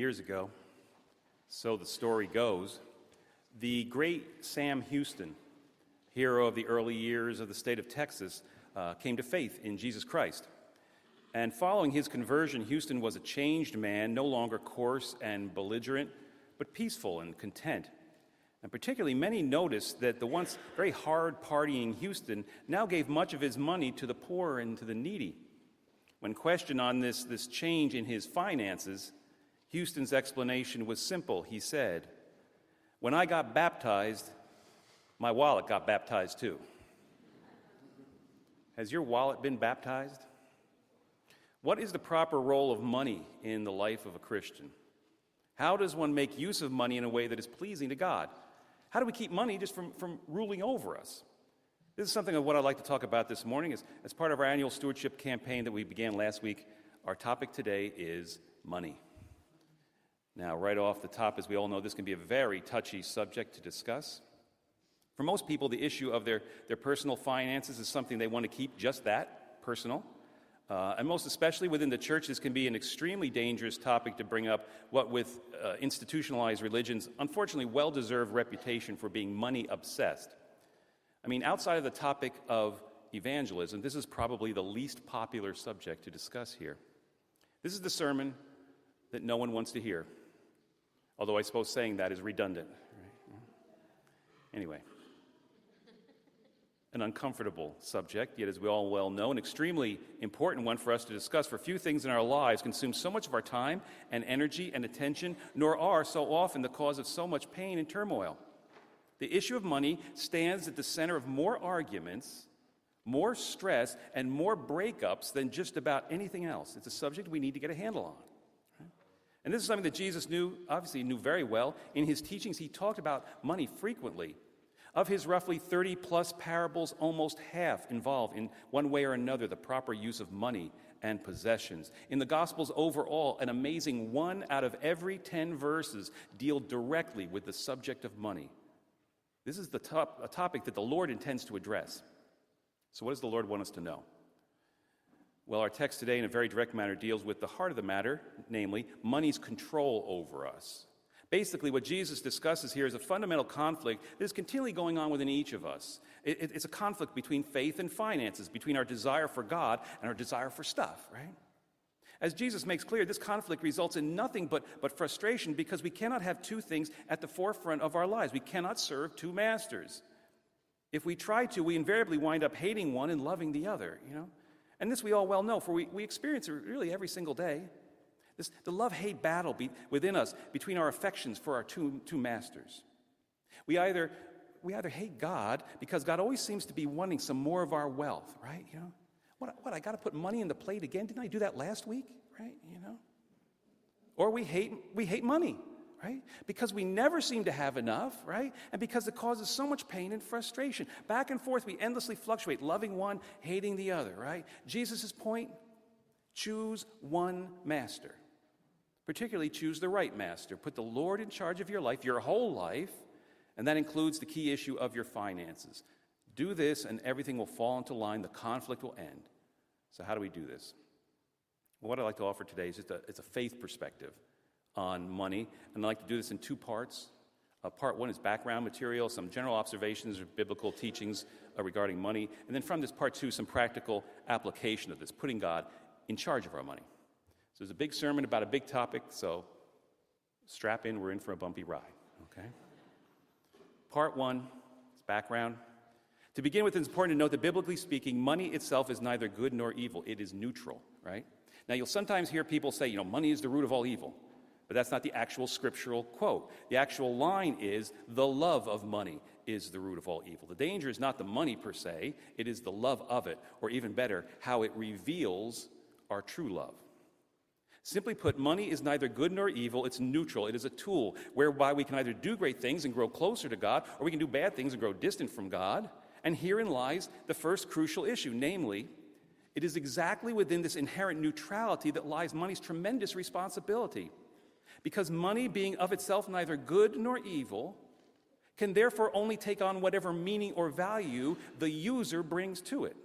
years ago, so the story goes, the great Sam Houston, hero of the early years of the state of Texas, came to faith in Jesus Christ. And following his conversion, Houston was a changed man, no longer coarse and belligerent, but peaceful and content. And particularly, many noticed that the once very hard-partying Houston now gave much of his money to the poor and to the needy. When questioned on this change in his finances, Houston's explanation was simple. He said, "When I got baptized, my wallet got baptized too." Has your wallet been baptized? What is the proper role of money in the life of a Christian? How does one make use of money in a way that is pleasing to God? How do we keep money just from ruling over us? This is something of what I'd like to talk about this morning. As part of our annual stewardship campaign that we began last week, our topic today is money. Now, right off the top, as we all know, this can be a very touchy subject to discuss. For most people, the issue of their personal finances is something they want to keep just that, personal. And most especially within the church, this can be an extremely dangerous topic to bring up, what with institutionalized religions, unfortunately well-deserved reputation for being money-obsessed. I mean, outside of the topic of evangelism, this is probably the least popular subject to discuss here. This is the sermon that no one wants to hear, although I suppose saying that is redundant. Right? Anyway. An uncomfortable subject, yet as we all well know, an extremely important one for us to discuss, for few things in our lives consume so much of our time and energy and attention, nor are so often the cause of so much pain and turmoil. The issue of money stands at the center of more arguments, more stress, and more breakups than just about anything else. It's a subject we need to get a handle on. Right? And this is something that Jesus obviously knew very well. In his teachings, he talked about money frequently. Of his roughly 30-plus parables, almost half involve in one way or another the proper use of money and possessions. In the Gospels overall, an amazing 1 out of every 10 verses deal directly with the subject of money. This is a topic that the Lord intends to address. So what does the Lord want us to know? Well, our text today in a very direct manner deals with the heart of the matter, namely, money's control over us. Basically, what Jesus discusses here is a fundamental conflict that is continually going on within each of us. It's a conflict between faith and finances, between our desire for God and our desire for stuff, right? As Jesus makes clear, this conflict results in nothing but frustration because we cannot have two things at the forefront of our lives. We cannot serve two masters. If we try to, we invariably wind up hating one and loving the other, you know? And this we all well know, for we experience it really every single day. The love-hate battle within us between our affections for our two masters. We either hate God because God always seems to be wanting some more of our wealth, right? You know, what I got to put money in the plate again? Didn't I do that last week, right? You know, or we hate money, right? Because we never seem to have enough, right? And because it causes so much pain and frustration. Back and forth, we endlessly fluctuate, loving one, hating the other, right? Jesus' point: choose one master. Particularly, choose the right master. Put the Lord in charge of your life, your whole life, and that includes the key issue of your finances. Do this, and everything will fall into line. The conflict will end. So how do we do this? Well, what I'd like to offer today is it's a faith perspective on money, and I'd like to do this in two parts. Part one is background material, some general observations or biblical teachings regarding money, and then from this part two, some practical application of this, putting God in charge of our money. So there's a big sermon about a big topic, so strap in, we're in for a bumpy ride, okay? Part one is background. To begin with, it's important to note that biblically speaking, money itself is neither good nor evil. It is neutral, right? Now, you'll sometimes hear people say, money is the root of all evil, but that's not the actual scriptural quote. The actual line is, the love of money is the root of all evil. The danger is not the money per se, it is the love of it, or even better, how it reveals our true love. Simply put, money is neither good nor evil, it's neutral. It is a tool whereby we can either do great things and grow closer to God, or we can do bad things and grow distant from God. And herein lies the first crucial issue, namely, it is exactly within this inherent neutrality that lies money's tremendous responsibility. Because money, being of itself neither good nor evil, can therefore only take on whatever meaning or value the user brings to it.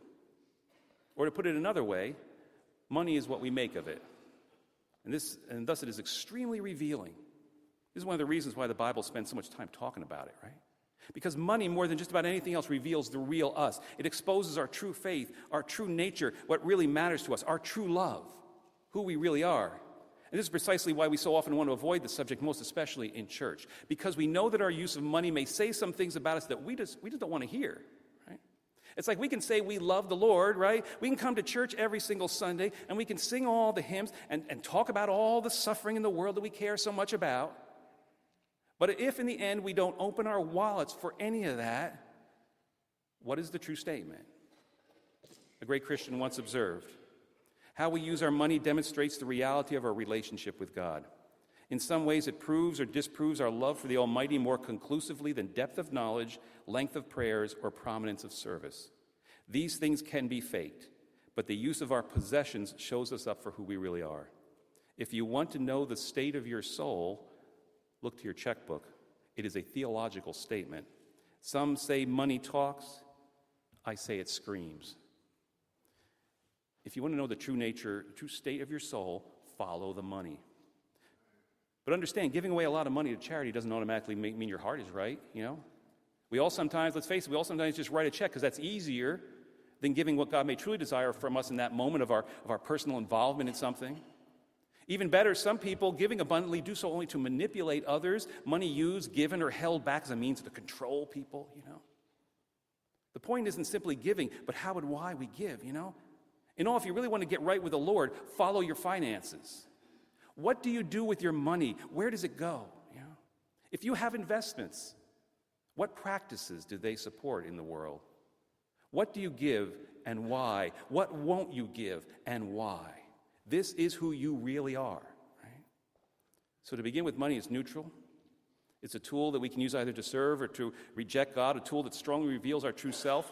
Or to put it another way, money is what we make of it. And thus it is extremely revealing. This is one of the reasons why the Bible spends so much time talking about it, right? Because money, more than just about anything else, reveals the real us. It exposes our true faith, our true nature, what really matters to us, our true love, who we really are. And this is precisely why we so often want to avoid the subject, most especially in church, because we know that our use of money may say some things about us that we just don't want to hear, right? It's like we can say we love the Lord, right? We can come to church every single Sunday, and we can sing all the hymns and talk about all the suffering in the world that we care so much about. But if in the end we don't open our wallets for any of that, what is the true statement? A great Christian once observed, how we use our money demonstrates the reality of our relationship with God. In some ways, it proves or disproves our love for the Almighty more conclusively than depth of knowledge, length of prayers, or prominence of service. These things can be faked, but the use of our possessions shows us up for who we really are. If you want to know the state of your soul, look to your checkbook. It is a theological statement. Some say money talks. I say it screams. If you want to know the true nature, true state of your soul, follow the money. But understand, giving away a lot of money to charity doesn't automatically mean your heart is right, you know? We all sometimes, let's face it, just write a check because that's easier than giving what God may truly desire from us in that moment of our personal involvement in something. Even better, some people giving abundantly do so only to manipulate others, money used, given, or held back as a means to control people, you know. The point isn't simply giving, but how and why we give, you know. In all, if you really want to get right with the Lord, follow your finances. What do you do with your money? Where does it go? You know? If you have investments, what practices do they support in the world? What do you give and why? What won't you give and why? This is who you really are, right? So to begin with, money is neutral. It's a tool that we can use either to serve or to reject God, a tool that strongly reveals our true self.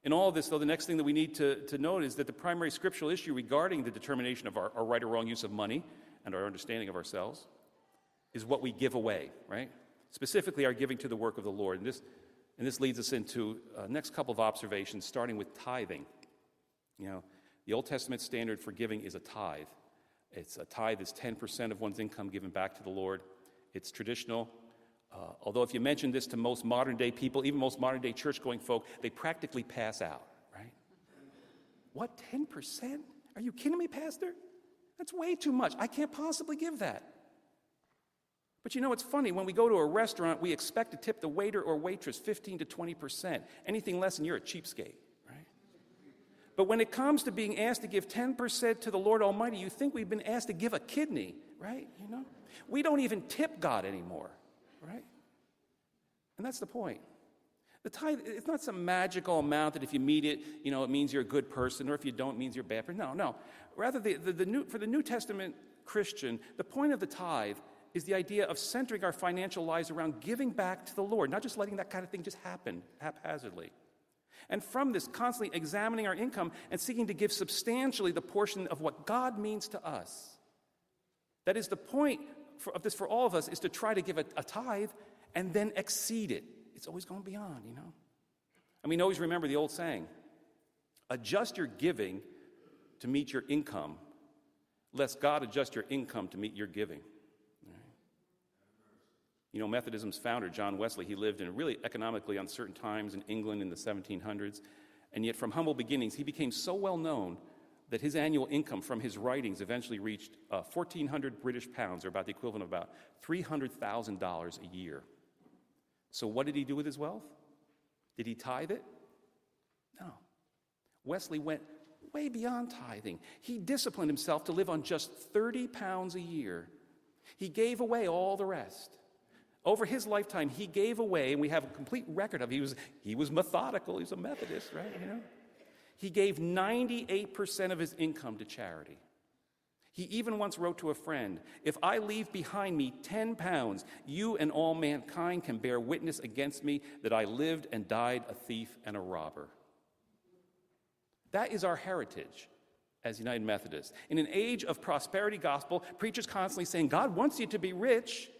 In all of this, though, the next thing that we need to note is that the primary scriptural issue regarding the determination of our right or wrong use of money and our understanding of ourselves is what we give away, right? Specifically, our giving to the work of the Lord. And this leads us into next couple of observations, starting with tithing. You know, the Old Testament standard for giving is a tithe. It's a tithe is 10% of one's income given back to the Lord. It's traditional. Although if you mention this to most modern-day people, even most modern-day church-going folk, they practically pass out, right? What, 10%? Are you kidding me, Pastor? That's way too much. I can't possibly give that. But you know, it's funny. When we go to a restaurant, we expect to tip the waiter or waitress 15 to 20%. Anything less and you're a cheapskate. But when it comes to being asked to give 10% to the Lord Almighty, you think we've been asked to give a kidney, right? You know, we don't even tip God anymore, right? And that's the point. The tithe, it's not some magical amount that if you meet it, you know, it means you're a good person, or if you don't, it means you're a bad person. No. Rather, for the New Testament Christian, the point of the tithe is the idea of centering our financial lives around giving back to the Lord, not just letting that kind of thing just happen haphazardly. And from this, constantly examining our income and seeking to give substantially the portion of what God means to us. That is, the point of this for all of us is to try to give a tithe and then exceed it. It's always going beyond, you know. And we always remember the old saying, adjust your giving to meet your income, lest God adjust your income to meet your giving. You know, Methodism's founder, John Wesley, he lived in really economically uncertain times in England in the 1700s, and yet from humble beginnings, he became so well known that his annual income from his writings eventually reached 1,400 British pounds, or about the equivalent of about $300,000 a year. So what did he do with his wealth? Did he tithe it? No. Wesley went way beyond tithing. He disciplined himself to live on just 30 pounds a year. He gave away all the rest. Over his lifetime, he gave away, and we have a complete record of it. He was methodical. He was a Methodist, right? You know, he gave 98% of his income to charity. He even once wrote to a friend, "If I leave behind me 10 pounds, you and all mankind can bear witness against me that I lived and died a thief and a robber." That is our heritage as United Methodists. In an age of prosperity gospel, preachers constantly saying, God wants you to be rich.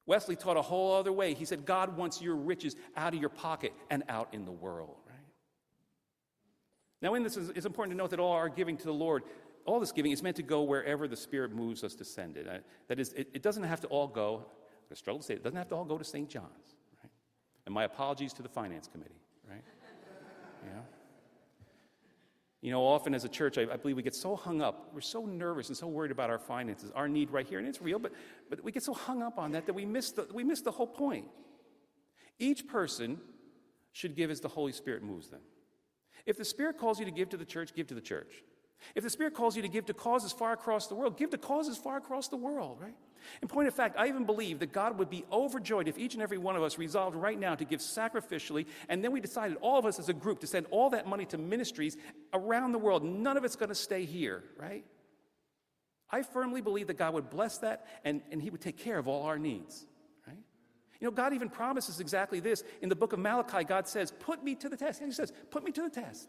Wesley taught a whole other way. He said, God wants your riches out of your pocket and out in the world, right? Now, in this, it's important to note that all our giving to the Lord all this giving is meant to go wherever the Spirit moves us to send it. That is, it doesn't have to all go, I struggle to say it doesn't have to all go to St. John's. Right? And my apologies to the Finance Committee. Right? Yeah. You know, often as a church, I believe we get so hung up. We're so nervous and so worried about our finances, our need right here, and it's real, but we get so hung up on that we miss the whole point. Each person should give as the Holy Spirit moves them. If the Spirit calls you to give to the church, give to the church. If the Spirit calls you to give to causes far across the world, give to causes far across the world, right? In point of fact, I even believe that God would be overjoyed if each and every one of us resolved right now to give sacrificially, and then we decided, all of us as a group, to send all that money to ministries around the world. None of it's going to stay here, right? I firmly believe that God would bless that, and He would take care of all our needs, right? You know, God even promises exactly this. In the book of Malachi, God says, put me to the test. He says, put me to the test.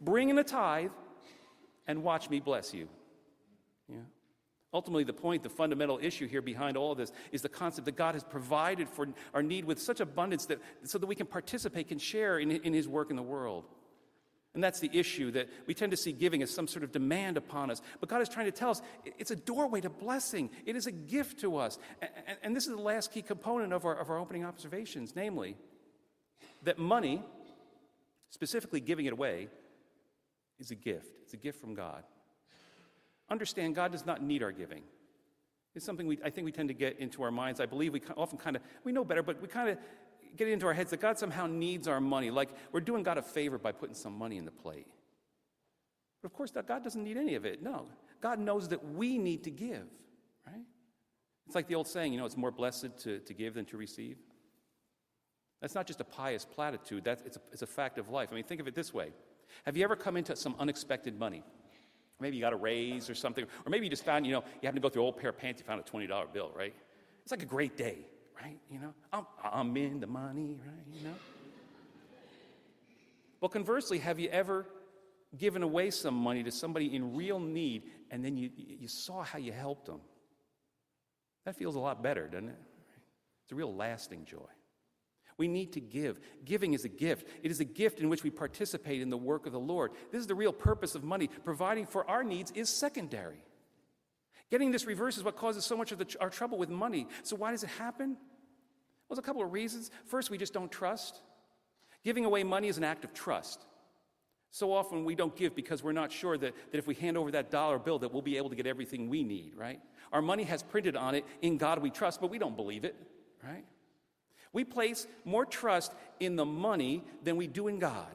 Bring in a tithe, and watch me bless you. Yeah. Ultimately, the fundamental issue here behind all of this is the concept that God has provided for our need with such abundance so that we can participate, can share in His work in the world. And that's the issue, that we tend to see giving as some sort of demand upon us. But God is trying to tell us it's a doorway to blessing. It is a gift to us. And this is the last key component of our opening observations, namely that money, specifically giving it away, is a gift. It's a gift from God. Understand, God does not need our giving. It's something I think we tend to get into our minds. I believe we often we know better, but we kind of get it into our heads that God somehow needs our money, like we're doing God a favor by putting some money in the plate. But of course, God doesn't need any of it. No, God knows that we need to give, right? It's like the old saying, it's more blessed to give than to receive. That's not just a pious platitude. It's a fact of life. I mean, think of it this way. Have you ever come into some unexpected money? Maybe you got a raise or something, or maybe you just found, you happen to go through an old pair of pants, you found a $20 bill, right? It's like a great day, right? I'm in the money, right? Well, conversely, have you ever given away some money to somebody in real need, and then you saw how you helped them? That feels a lot better, doesn't it? It's a real lasting joy. We need to give. Giving is a gift. It is a gift in which we participate in the work of the Lord. This is the real purpose of money. Providing for our needs is secondary. Getting this reverse is what causes so much of our trouble with money. So why does it happen? Well, there's a couple of reasons. First, we just don't trust. Giving away money is an act of trust. So often we don't give because we're not sure that if we hand over that dollar bill that we'll be able to get everything we need, right? Our money has printed on it, "In God we trust," but we don't believe it, right? We place more trust in the money than we do in God.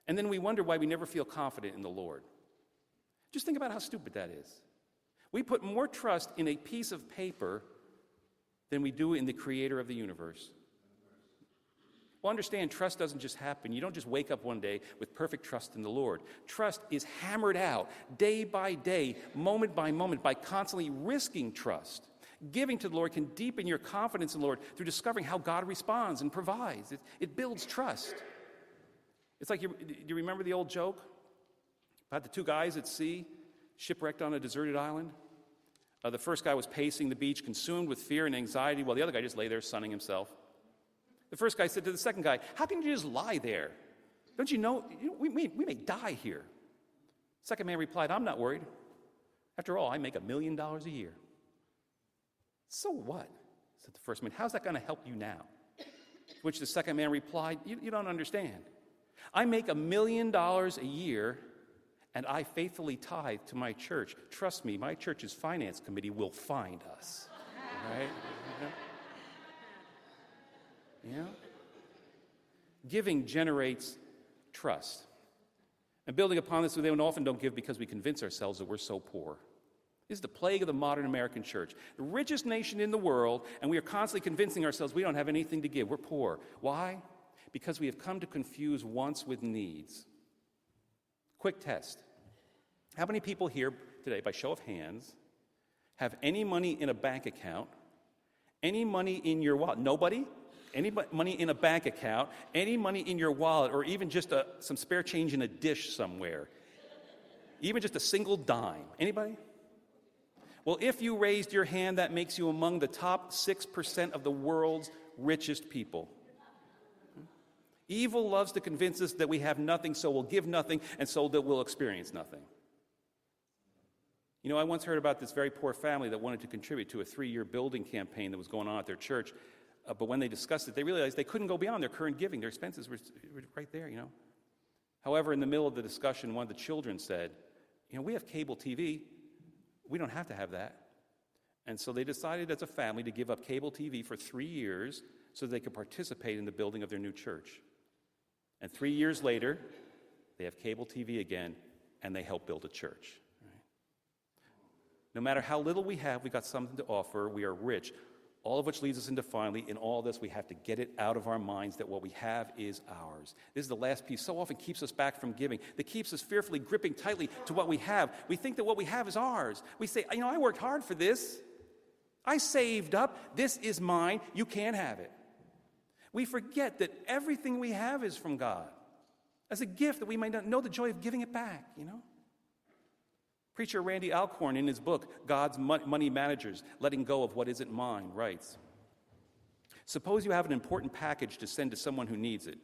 And then we wonder why we never feel confident in the Lord. Just think about how stupid that is. We put more trust in a piece of paper than we do in the Creator of the universe. Well, understand, trust doesn't just happen. You don't just wake up one day with perfect trust in the Lord. Trust is hammered out day by day, moment by moment, by constantly risking trust. Giving to the Lord can deepen your confidence in the Lord through discovering how God responds and provides. It builds trust. It's like, do you remember the old joke about the two guys at sea, shipwrecked on a deserted island? The first guy was pacing the beach, consumed with fear and anxiety, while the other guy just lay there sunning himself. The first guy said to the second guy, "How can you just lie there? Don't you know, we may die here?" The second man replied, "I'm not worried. After all, I make $1 million a year." "So what?" said the first man. "How's that going to help you now?" To which the second man replied, you don't understand. I make $1 million a year, and I faithfully tithe to my church. Trust me, my church's finance committee will find us. Right? Yeah. Giving generates trust. And building upon this, we often don't give because we convince ourselves that we're so poor. This is the plague of the modern American church. The richest nation in the world, and we are constantly convincing ourselves we don't have anything to give. We're poor. Why? Because we have come to confuse wants with needs. Quick test. How many people here today, by show of hands, have any money in a bank account, any money in your wallet? Nobody? Any money in a bank account, any money in your wallet, or even just some spare change in a dish somewhere? Even just a single dime? Anybody? Well, if you raised your hand, that makes you among the top 6% of the world's richest people. Evil loves to convince us that we have nothing, so we'll give nothing, and so that we'll experience nothing. You know, I once heard about this very poor family that wanted to contribute to a 3-year building campaign that was going on at their church. But when they discussed it, they realized they couldn't go beyond their current giving. Their expenses were right there, you know. However, in the middle of the discussion, one of the children said, you know, we have cable TV. We don't have to have that. And so they decided as a family to give up cable TV for 3 years so they could participate in the building of their new church. And 3 years later, they have cable TV again, and they help build a church. Right? No matter how little we have, we got something to offer. We are rich. All of which leads us into finally, in all this, we have to get it out of our minds that what we have is ours. This is the last piece. So often keeps us back from giving. That keeps us fearfully gripping tightly to what we have. We think that what we have is ours. We say, you know, I worked hard for this. I saved up. This is mine. You can't have it. We forget that everything we have is from God. As a gift that we might not know the joy of giving it back, you know. Preacher Randy Alcorn, in his book, God's Money Managers, Letting Go of What Isn't Mine, writes, suppose you have an important package to send to someone who needs it.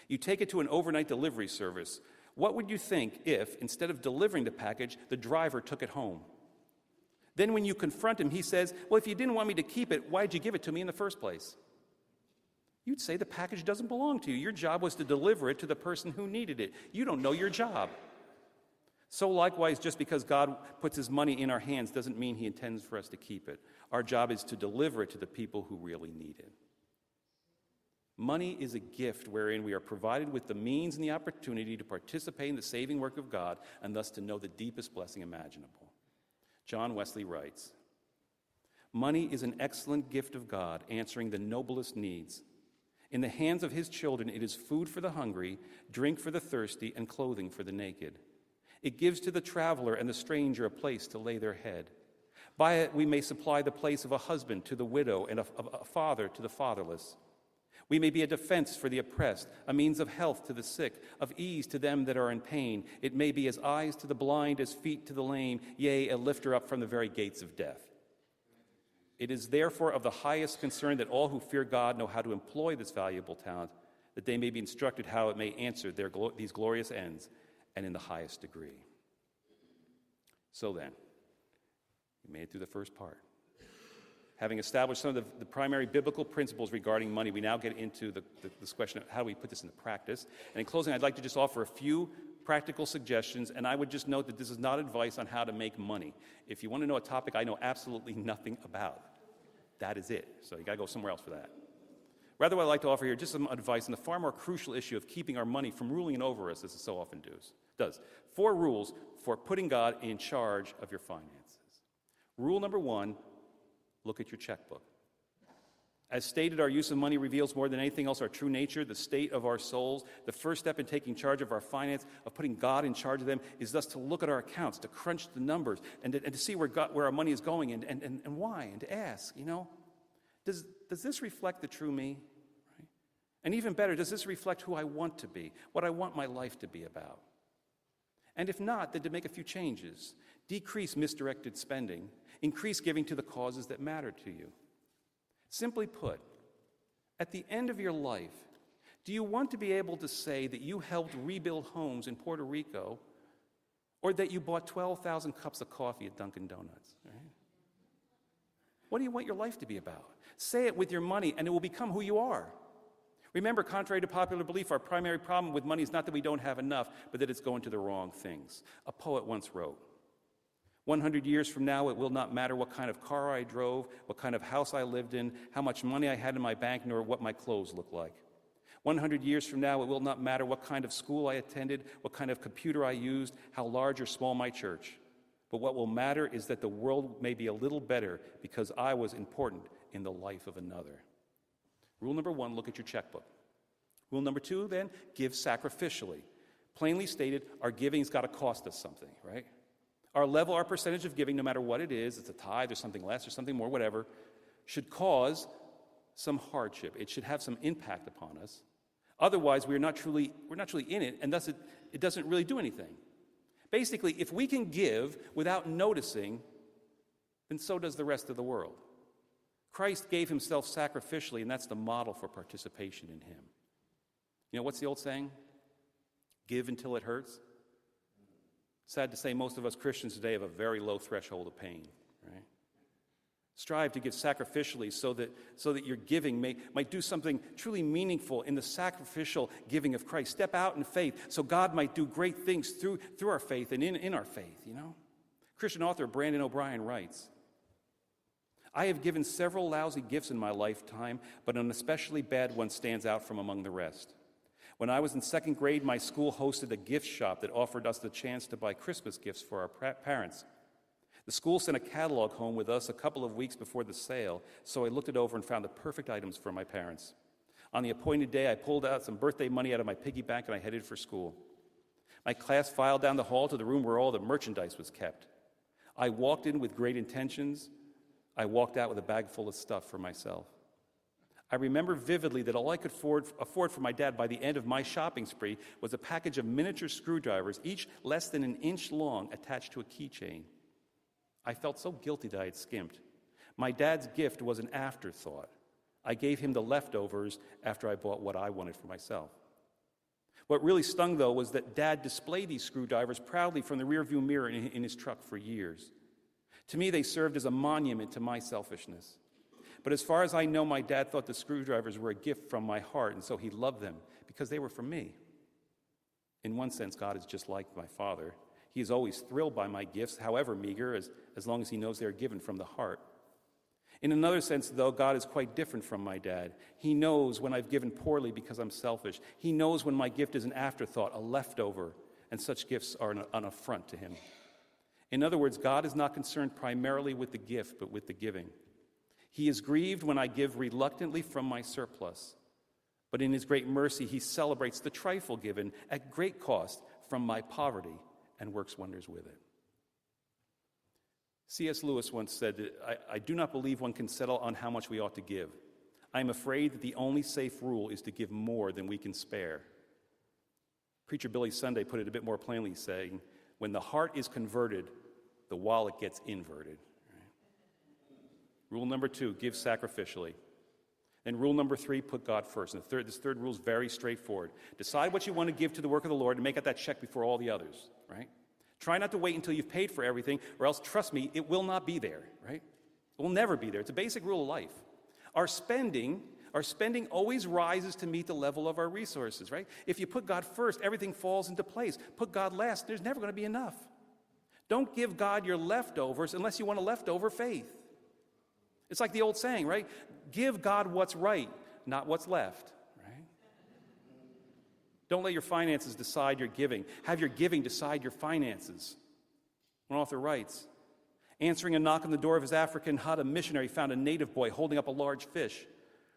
You take it to an overnight delivery service. What would you think if, instead of delivering the package, the driver took it home? Then when you confront him, he says, well, if you didn't want me to keep it, why'd you give it to me in the first place? You'd say the package doesn't belong to you. Your job was to deliver it to the person who needed it. You don't know your job. So likewise, just because God puts his money in our hands doesn't mean he intends for us to keep it. Our job is to deliver it to the people who really need it. Money is a gift wherein we are provided with the means and the opportunity to participate in the saving work of God and thus to know the deepest blessing imaginable. John Wesley writes, money is an excellent gift of God, answering the noblest needs. In the hands of his children, it is food for the hungry, drink for the thirsty, and clothing for the naked. It gives to the traveler and the stranger a place to lay their head. By it we may supply the place of a husband to the widow and a father to the fatherless. We may be a defense for the oppressed, a means of health to the sick, of ease to them that are in pain. It may be as eyes to the blind, as feet to the lame, yea, a lifter up from the very gates of death. It is therefore of the highest concern that all who fear God know how to employ this valuable talent, that they may be instructed how it may answer these glorious ends, and in the highest degree. So then, we made it through the first part. Having established some of the primary biblical principles regarding money, we now get into this question of how do we put this into practice. And in closing, I'd like to just offer a few practical suggestions, and I would just note that this is not advice on how to make money. If you want to know a topic I know absolutely nothing about, that is it. So you got to go somewhere else for that. Rather, what I'd like to offer here just some advice on the far more crucial issue of keeping our money from ruling over us, as it so often does. 4 rules for putting God in charge of your finances. Rule number 1, look at your checkbook. As stated, our use of money reveals more than anything else our true nature, the state of our souls. The first step in taking charge of our finance, of putting God in charge of them, is thus to look at our accounts, to crunch the numbers, and to see where our money is going and why, and to ask, you know, does this reflect the true me? Right? And even better, does this reflect who I want to be, what I want my life to be about? And if not, then to make a few changes. Decrease misdirected spending. Increase giving to the causes that matter to you. Simply put, at the end of your life, do you want to be able to say that you helped rebuild homes in Puerto Rico, or that you bought 12,000 cups of coffee at Dunkin' Donuts? Right? What do you want your life to be about? Say it with your money, and it will become who you are. Remember, contrary to popular belief, our primary problem with money is not that we don't have enough, but that it's going to the wrong things. A poet once wrote, 100 years from now, it will not matter what kind of car I drove, what kind of house I lived in, how much money I had in my bank, nor what my clothes looked like. 100 years from now, it will not matter what kind of school I attended, what kind of computer I used, how large or small my church. But what will matter is that the world may be a little better because I was important in the life of another. Rule number 1, look at your checkbook. Rule number 2, then, give sacrificially. Plainly stated, our giving's got to cost us something, right? Our level, our percentage of giving, no matter what it is, it's a tithe or something less or something more, whatever, should cause some hardship. It should have some impact upon us. Otherwise, we're not truly in it, and thus it doesn't really do anything. Basically, if we can give without noticing, then so does the rest of the world. Christ gave himself sacrificially, and that's the model for participation in him. You know, what's the old saying? Give until it hurts. Sad to say, most of us Christians today have a very low threshold of pain, right? Strive to give sacrificially so that your giving might do something truly meaningful in the sacrificial giving of Christ. Step out in faith so God might do great things through our faith and in our faith, you know? Christian author Brandon O'Brien writes, I have given several lousy gifts in my lifetime, but an especially bad one stands out from among the rest. When I was in second grade, my school hosted a gift shop that offered us the chance to buy Christmas gifts for our parents. The school sent a catalog home with us a couple of weeks before the sale, so I looked it over and found the perfect items for my parents. On the appointed day, I pulled out some birthday money out of my piggy bank and I headed for school. My class filed down the hall to the room where all the merchandise was kept. I walked in with great intentions. I walked out with a bag full of stuff for myself. I remember vividly that all I could afford for my dad by the end of my shopping spree was a package of miniature screwdrivers, each less than an inch long, attached to a keychain. I felt so guilty that I had skimped. My dad's gift was an afterthought. I gave him the leftovers after I bought what I wanted for myself. What really stung, though, was that Dad displayed these screwdrivers proudly from the rearview mirror in his truck for years. To me, they served as a monument to my selfishness. But as far as I know, my dad thought the screwdrivers were a gift from my heart, and so he loved them because they were for me. In one sense, God is just like my Father. He is always thrilled by my gifts, however meager, as long as he knows they are given from the heart. In another sense, though, God is quite different from my dad. He knows when I've given poorly because I'm selfish. He knows when my gift is an afterthought, a leftover, and such gifts are an affront to him. In other words, God is not concerned primarily with the gift, but with the giving. He is grieved when I give reluctantly from my surplus. But in his great mercy, he celebrates the trifle given at great cost from my poverty and works wonders with it. C.S. Lewis once said, I do not believe one can settle on how much we ought to give. I am afraid that the only safe rule is to give more than we can spare. Preacher Billy Sunday put it a bit more plainly, saying, when the heart is converted, the wallet gets inverted. Rule number 2, give sacrificially. And rule number 3, put God first. And this third rule is very straightforward. Decide what you want to give to the work of the Lord and make out that check before all the others, right? Try not to wait until you've paid for everything, or else, trust me, it will not be there, right? It will never be there. It's a basic rule of life. Our spending always rises to meet the level of our resources, right? If you put God first, everything falls into place. Put God last, there's never going to be enough. Don't give God your leftovers unless you want a leftover faith. It's like the old saying, right? Give God what's right, not what's left, right? Don't let your finances decide your giving. Have your giving decide your finances. One author writes, answering a knock on the door of his African hut, a missionary found a native boy holding up a large fish.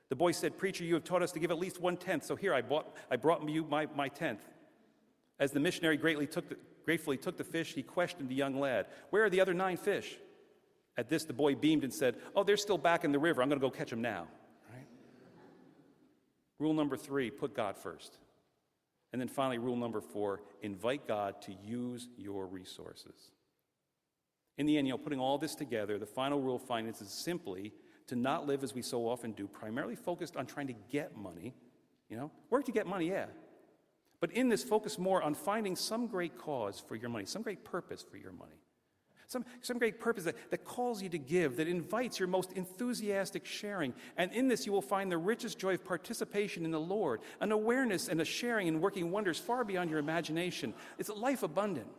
The boy said, "Preacher, you have taught us to give at least 1/10, so here I brought you my 10th. As the missionary gratefully took the fish, he questioned the young lad, "Where are the other 9 fish?" At this, the boy beamed and said, "Oh, they're still back in the river. I'm going to go catch them now." Right? Rule number 3, put God first. And then finally, rule number 4, invite God to use your resources. In the end, putting all this together, the final rule of finance is simply to not live as we so often do, primarily focused on trying to get money. Work to get money, yeah. But in this, focus more on finding some great cause for your money, some great purpose for your money. Some great purpose that calls you to give, that invites your most enthusiastic sharing. And in this, you will find the richest joy of participation in the Lord, an awareness and a sharing and working wonders far beyond your imagination. It's a life abundant.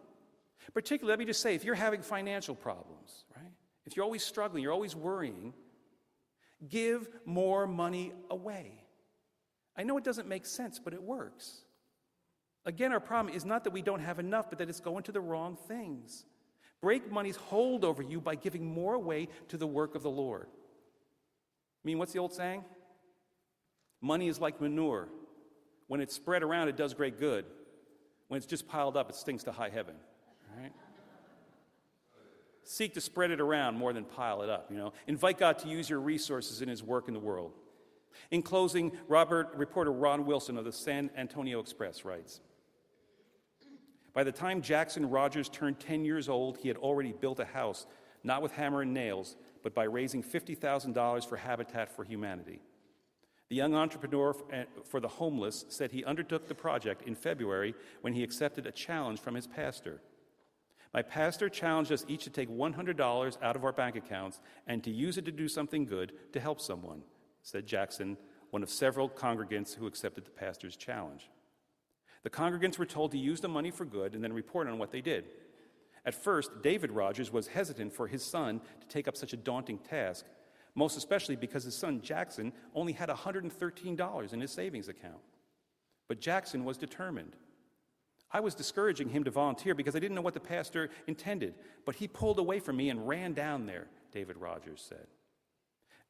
Particularly, let me just say, if you're having financial problems, right? If you're always struggling, you're always worrying, give more money away. I know it doesn't make sense, but it works. Again, our problem is not that we don't have enough, but that it's going to the wrong things. Break money's hold over you by giving more away to the work of the Lord. What's the old saying? Money is like manure. When it's spread around, it does great good. When it's just piled up, it stinks to high heaven. Right? Seek to spread it around more than pile it up. Invite God to use your resources in his work in the world. In closing, reporter Ron Wilson of the San Antonio Express writes, by the time Jackson Rogers turned 10 years old, he had already built a house, not with hammer and nails, but by raising $50,000 for Habitat for Humanity. The young entrepreneur for the homeless said he undertook the project in February when he accepted a challenge from his pastor. My pastor challenged us each to take $100 out of our bank accounts and to use it to do something good to help someone, said Jackson, one of several congregants who accepted the pastor's challenge. The congregants were told to use the money for good and then report on what they did. At first, David Rogers was hesitant for his son to take up such a daunting task, most especially because his son Jackson only had $113 in his savings account. But Jackson was determined. I was discouraging him to volunteer because I didn't know what the pastor intended, but he pulled away from me and ran down there, David Rogers said.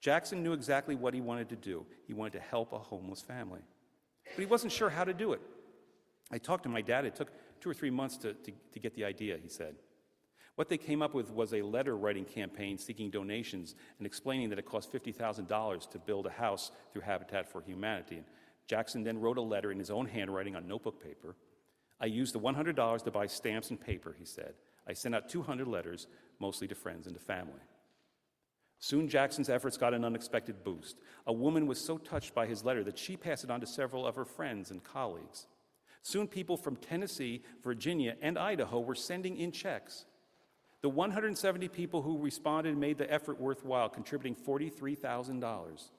Jackson knew exactly what he wanted to do. He wanted to help a homeless family. But he wasn't sure how to do it. I talked to my dad. It took 2 or 3 months to get the idea, he said. What they came up with was a letter-writing campaign seeking donations and explaining that it cost $50,000 to build a house through Habitat for Humanity. And Jackson then wrote a letter in his own handwriting on notebook paper. I used the $100 to buy stamps and paper, he said. I sent out 200 letters, mostly to friends and to family. Soon Jackson's efforts got an unexpected boost. A woman was so touched by his letter that she passed it on to several of her friends and colleagues. Soon people from Tennessee, Virginia, and Idaho were sending in checks. The 170 people who responded made the effort worthwhile, contributing $43,000.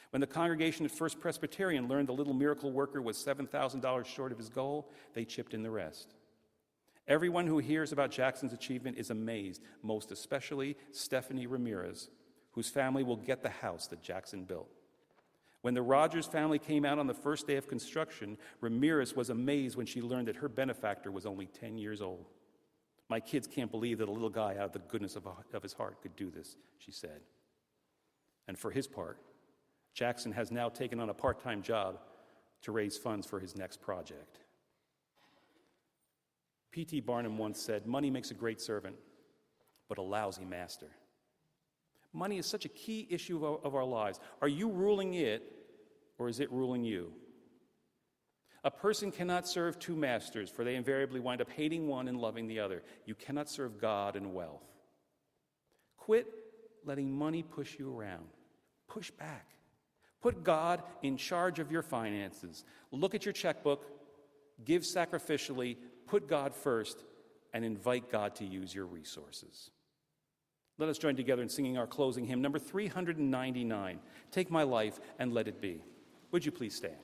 When the congregation at First Presbyterian learned the little miracle worker was $7,000 short of his goal, they chipped in the rest. Everyone who hears about Jackson's achievement is amazed, most especially Stephanie Ramirez, whose family will get the house that Jackson built. When the Rogers family came out on the first day of construction, Ramirez was amazed when she learned that her benefactor was only 10 years old. My kids can't believe that a little guy out of the goodness of his heart could do this, she said. And for his part, Jackson has now taken on a part-time job to raise funds for his next project. P.T. Barnum once said, "Money makes a great servant, but a lousy master." Money is such a key issue of our lives. Are you ruling it, or is it ruling you? A person cannot serve two masters, for they invariably wind up hating one and loving the other. You cannot serve God and wealth. Quit letting money push you around. Push back. Put God in charge of your finances. Look at your checkbook, give sacrificially, put God first, and invite God to use your resources. Let us join together in singing our closing hymn, number 399, "Take My Life and Let It Be." Would you please stand?